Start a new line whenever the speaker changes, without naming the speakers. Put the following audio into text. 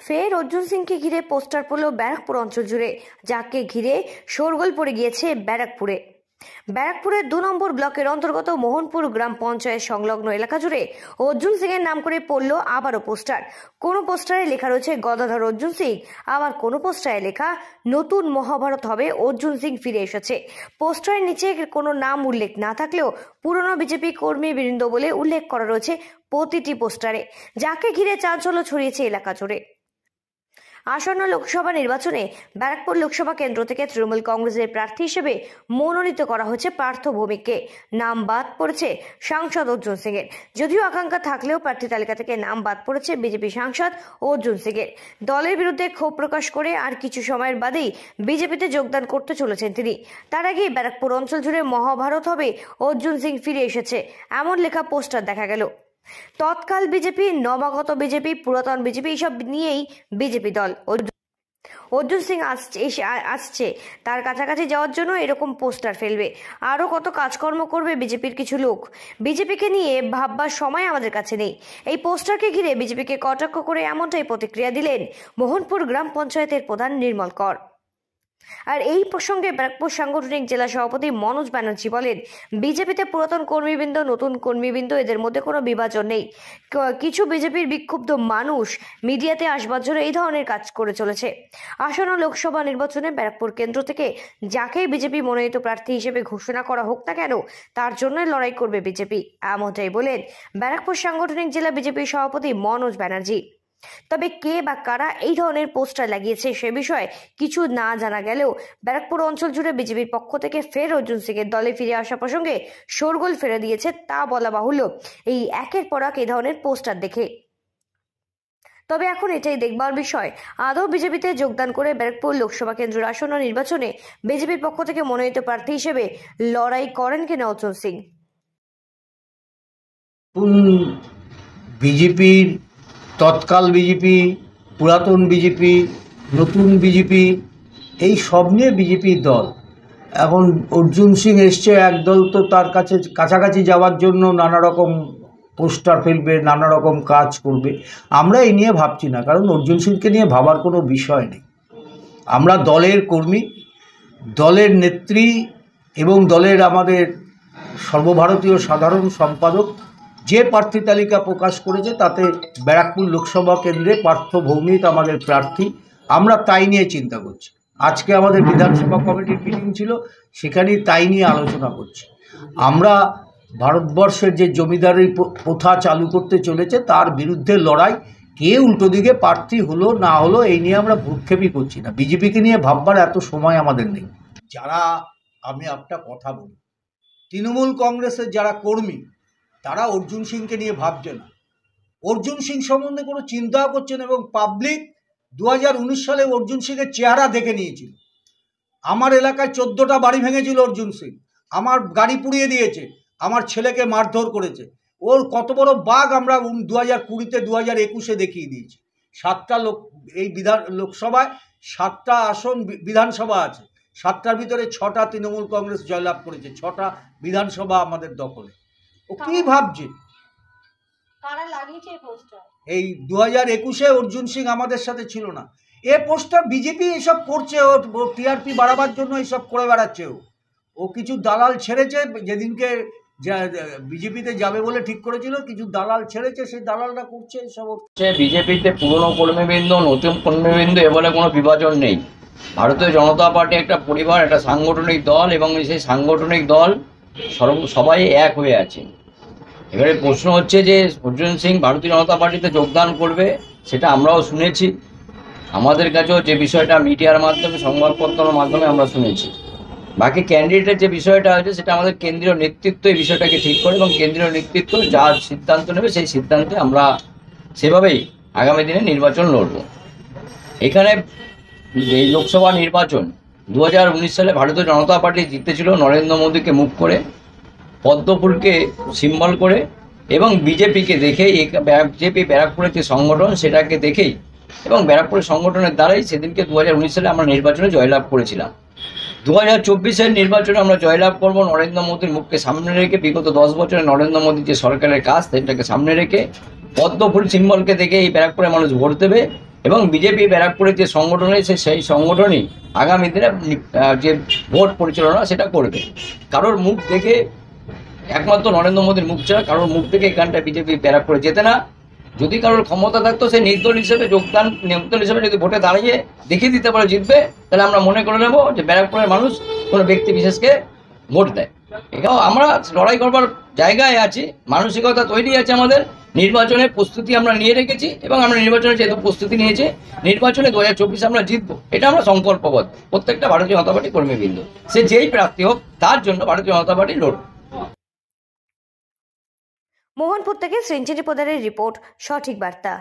ফের অর্জুন সিংকে ঘিরে পোস্টার পড়ল ব্যারাকপুর অঞ্চল জুড়ে, যাকে ঘিরে শোরগোল পড়ে গিয়েছে ব্যারাকপুরের 2 নম্বর ব্লকের অন্তর্গত মোহনপুর গ্রাম পঞ্চায়েত সংলগ্ন এলাকা জুড়ে অর্জুন সিং এর নাম করে পড়ল আবারও পোস্টার। কোনো পোস্টারে লেখা রয়েছে গদাধর অর্জুন সিং, আবার কোনো পোস্টারে লেখা নতুন মহাভারত হবে, অর্জুন সিং ফিরে এসেছে। পোস্টারের নিচে কোনো নাম উল্লেখ না থাকলেও পুরনো বিজেপি কর্মীবৃন্দ বলে উল্লেখ করা রয়েছে প্রতিটি পোস্টারে, যাকে ঘিরে চাঞ্চল্য ছড়িয়েছে এলাকা জুড়ে। আসন্ন লোকসভা নির্বাচনে ব্যারাকপুর লোকসভা কেন্দ্র থেকে তৃণমূল কংগ্রেসের প্রার্থী হিসেবে মনোনীত করা হয়েছে পার্থ ভৌমিককে। নাম বাদ পড়েছে সাংসদ অর্জুন সিং এর। যদিও আকাঙ্ক্ষা থাকলেও প্রার্থী তালিকা থেকে নাম বাদ পড়েছে বিজেপি সাংসদ অর্জুন সিং এর। দলের বিরুদ্ধে ক্ষোভ প্রকাশ করে আর কিছু সময়ের বাদেই বিজেপিতে যোগদান করতে চলেছেন তিনি। তার আগেই ব্যারাকপুর অঞ্চল জুড়ে মহাভারত হবে, অর্জুন সিং ফিরে এসেছে, এমন লেখা পোস্টার দেখা গেল। তৎকাল বিজেপি, নবাগত বিজেপি, পুরাতন বিজেপি, এইসব নিয়েই বিজেপি দল। অর্জুন সিং আসছে তার কাছাকাছি যাওয়ার জন্য এরকম পোস্টার ফেলবে। আরো কত কাজকর্ম করবে বিজেপির কিছু লোক। বিজেপিকে নিয়ে ভাববার সময় আমাদের কাছে নেই। এই পোস্টারকে ঘিরে বিজেপিকে কটাক্ষ করে এমনটাই প্রতিক্রিয়া দিলেন মোহনপুর গ্রাম পঞ্চায়েতের প্রধান নির্মল কর। আর এই প্রসঙ্গে ব্যারাকপুর সাংগঠনিক জেলা সভাপতি মনোজ ব্যানার্জি বলেন, বিজেপিতে পুরাতন কর্মীবৃন্দ, নতুন কর্মীবৃন্দ, এদের মধ্যে কোনো বিভাজন নেই। কিছু বিজেপির বিক্ষুব্ধ মানুষ মিডিয়াতে আসবার জন্য এই ধরনের কাজ করে চলেছে। আসন্ন লোকসভা নির্বাচনে ব্যারাকপুর কেন্দ্র থেকে যাকেই বিজেপি মনোনীত প্রার্থী হিসেবে ঘোষণা করা হোক না কেন, তার জন্যই লড়াই করবে বিজেপি, এমনটাই বলেন ব্যারাকপুর সাংগঠনিক জেলা বিজেপির সভাপতি মনোজ ব্যানার্জি। তবে কে বা কারা এই ধরনের পোস্টার লাগিয়েছে সে বিষয়ে কিছু না জানা গেলেও ব্যারাকপুর অঞ্চল জুড়ে বিজেপির পক্ষ থেকে ফের অর্জুন সিং এর দলে ফিরে আসা প্রসঙ্গে শোরগোল ফেলে দিয়েছে তা বলা বাহুল্য এই একের পর এক এই ধরনের পোস্টার দেখে। তবে এখন এটাই দেখবার বিষয়, আদৌ বিজেপিতে যোগদান করে ব্যারাকপুর লোকসভা কেন্দ্রের আসন্ন নির্বাচনে বিজেপির পক্ষ থেকে মনোনীত প্রার্থী হিসেবে লড়াই করেন কিনা অর্জুন সিং।
বিজেপির তৎকাল বিজেপি, পুরাতন বিজেপি, নতুন বিজেপি, এই সব নিয়ে বিজেপির দল। এখন অর্জুন সিং এসছে, একদল তো তার কাছাকাছি যাওয়ার জন্য নানা রকম পোস্টার ফেলবে, নানা রকম কাজ করবে। আমরা এই নিয়ে ভাবছি না, কারণ অর্জুন সিংকে নিয়ে ভাবার কোনো বিষয় নেই। আমরা দলের কর্মী, দলের নেত্রী এবং দলের আমাদের সর্বভারতীয় সাধারণ সম্পাদক যে প্রার্থী তালিকা প্রকাশ করেছে তাতে ব্যারাকপুর লোকসভা কেন্দ্রে পার্থ ভৌমিক আমাদের প্রার্থী। আমরা তাই নিয়ে চিন্তা করছি। আজকে আমাদের বিধানসভা কমিটির মিটিং ছিল, সেখানেই তাই নিয়ে আলোচনা করছি। আমরা ভারতবর্ষের যে জমিদারি প্রথা চালু করতে চলেছে তার বিরুদ্ধে লড়াই, কে উল্টো দিকে প্রার্থী হলো না হলো এই নিয়ে আমরা ভ্রুক্ষেপই করছি না। বিজেপিকে নিয়ে ভাববার এত সময় আমাদের নেই। যারা, আমি একটা কথা বলি, তৃণমূল কংগ্রেসের যারা কর্মী তারা অর্জুন সিংকে নিয়ে ভাবছে না, অর্জুন সিং সম্বন্ধে কোনো চিন্তাও করছে না। এবং পাবলিক 2019 সালে অর্জুন সিংয়ের চেহারা দেখে নিয়েছিল। আমার এলাকায় 14টা বাড়ি ভেঙেছিল অর্জুন সিং, আমার গাড়ি পুড়িয়ে দিয়েছে, আমার ছেলেকে মারধর করেছে। ওর কত বড় বাঘ আমরা 2020-তে 2021-এ দেখিয়ে দিয়েছি। 7টা এই লোকসভায় 7টা আসন বিধানসভা আছে, 7টার ভিতরে 6টা তৃণমূল কংগ্রেস জয়লাভ করেছে, 6টা বিধানসভা আমাদের দখলে। ও কি ভাবছে?
কারা লাগিয়েছে এই পোস্টার?
এই 2021-এ অর্জুন সিং আমাদের সাথে ছিল না। এ পোস্টার বিজেপি এসব করছে, ও টিআরপি বাড়াবার জন্য এসব করে বেড়াচ্ছে। ও কিছু দালাল ছেড়েছে, যেদিনকে বিজেপিতে যাবে বলে ঠিক করেছিল, কিছু দালাল ছেড়েছে, সেই দালালরা করছে এসব।
বিজেপিতে পুরনো কর্মীবৃন্দ, নতুন কর্মীবৃন্দ এ বলে কোনো বিভাজন নেই। ভারতীয় জনতা পার্টি একটা পরিবার, একটা সাংগঠনিক দল, এবং সেই সাংগঠনিক দল সবাই এক হয়ে আছে। এবারে প্রশ্ন হচ্ছে যে অর্জুন সিং ভারতীয় জনতা পার্টিতে যোগদান করবে, সেটা আমরাও শুনেছি। আমাদের কাছেও যে বিষয়টা মিডিয়ার মাধ্যমে, সংবাদপত্রের মাধ্যমে আমরা শুনেছি। বাকি ক্যান্ডিডেটের যে বিষয়টা হয়েছে সেটা আমাদের কেন্দ্রীয় নেতৃত্ব এই বিষয়টাকে ঠিক করে, এবং কেন্দ্রীয় নেতৃত্ব যা সিদ্ধান্ত নেবে সেই সিদ্ধান্তে আমরা সেভাবেই আগামী দিনে নির্বাচন লড়ব। এখানে এই লোকসভা নির্বাচন 2019 সালে ভারতীয় জনতা পার্টি জিতেছিল নরেন্দ্র মোদীকে মুখ করে, পদ্মফুলকে সিম্বল করে, এবং বিজেপিকে দেখেই, বিজেপি ব্যারাকপুরের যে সংগঠন সেটাকে দেখেই, এবং ব্যারাকপুরের সংগঠনের দ্বারাই সেদিনকে 2019 সালে আমরা নির্বাচনে জয়লাভ করেছিলাম। 2024-এর নির্বাচনে আমরা জয়লাভ করব নরেন্দ্র মোদীর মুখকে সামনে রেখে, বিগত 10 বছরে নরেন্দ্র মোদীর যে সরকারের কাজ সেটাকে সামনে রেখে, পদ্ম ফুল সিম্বলকে দেখে এই ব্যারাকপুরের মানুষ ভোট দেবে এবং বিজেপি ব্যারাকপুরের যে সংগঠন রয়েছে সেই সংগঠনই আগামী দিনে যে ভোট পরিচালনা সেটা করবে। কারোর মুখ দেখে, একমাত্র নরেন্দ্র মোদীর মুখ ছাড়া কারোর মুখ থেকে এখানটা বিজেপি ব্যারাকপুরে যেতে না। যদি কারোর ক্ষমতা থাকতো সে নির্দল হিসেবে নির্দল হিসেবে যদি ভোটে দাঁড়িয়ে দেখিয়ে দিতে পারে জিতবে, তাহলে আমরা মনে করে নেব যে ব্যারাকপুরের মানুষ কোনো ব্যক্তি বিশেষকে ভোট দেয়। এটাও আমরা লড়াই করবার জায়গায় আছি, মানসিকতা তৈরি আছে আমাদের। নির্বাচনের প্রস্তুতি আমরা নিয়ে রেখেছি এবং আমরা নির্বাচনের যেহেতু প্রস্তুতি নিয়েছি, নির্বাচনে 2024 আমরা জিতবো, এটা আমরা সংকল্পবদ্ধ। প্রত্যেকটা ভারতীয় জনতা পার্টি কর্মীবৃন্দ, সে যেই প্রার্থী হোক তার জন্য ভারতীয় জনতা পার্টি লড়বে।
মোহনপুর থেকে সৃঞ্জিনী পোদ্দারের রিপোর্ট, সঠিক বার্তা।